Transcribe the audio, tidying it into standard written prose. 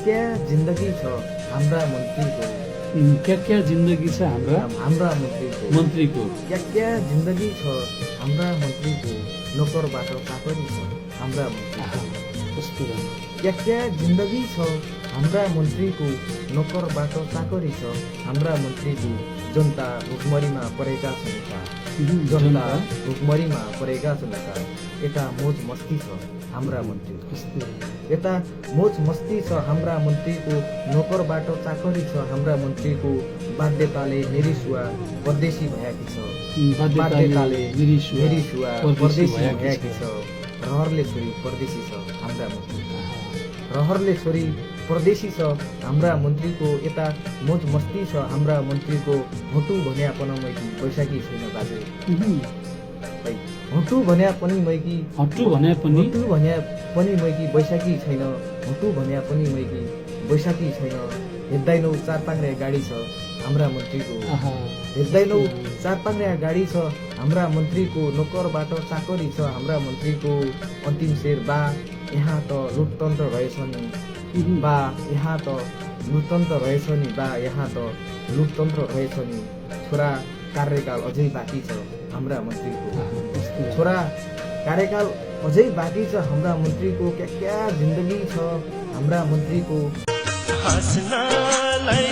क्या जिन्दगी छ हाम्रा मन्त्रीको, क्या जिन्दगी छ हाम्रा मन्त्रीको क्या जिन्दगी छ हाम्रा मन्त्रीको, नोकरबाट चाकरी छ हाम्रा मन्त्रीको। कस्तो क्या जिन्दगी छ हाम्रा मन्त्रीको, नोकरबाट चाकरी छ हाम्रा मन्त्रीको। जनता भुकमरीमा परेका छन् यता, जनता भुकमरीमा परेका छन् यता। यता मोज मस्ती छ हाम्रा मन्त्रीको, यता मोज मस्ती छ हाम्रा मन्त्रीको। नोकरबाट चाकरी छ हाम्रा मन्त्रीको। बाध्यताले निरिसुवा परदेशी भएकी छ, बाध्यताले निरिसुवा परदेशी भएकी छ। रहरले छोरी परदेशी छ हाम्रा मन्त्रीको, रहरले छोरी परदेशी छ हाम्रा मन्त्रीको। यता मोज मस्ती छ हाम्रा मन्त्रीको। होटु भन्या पनमैकी बैशाखी छैन बाजे, होटु भन्या पनि मैकी, हट्टु भने पनि होटु भन्या पनि मैकी बैशाखी छैन, होटु भन्या पनि मैकी बैशाखी छैन। हेर्दैनौ चार पाङ्ग्रे गाडी छ हाम्रा मन्त्रीको, हेर्दैनौ चार पाङ्ग्रे गाडी छ हाम्रा मन्त्रीको। नोकरबाट चाकरी छ हाम्रा मन्त्रीको। अन्तिम शेर बा यहाँ त लोकतन्त्र रहेछ नि बा, यहाँ त लोकतन्त्र रहेछ नि बा, यहाँ त लोकतन्त्र रहेछ नि। छोरा कार्यकाल अझै बाँकी छ हाम्रा मन्त्रीको, छोरा कार्यकाल अझै बाँकी छ हाम्रा मन्त्रीको। क्या जिन्दगी छ हाम्रा मन्त्रीको। हाँस्नलाई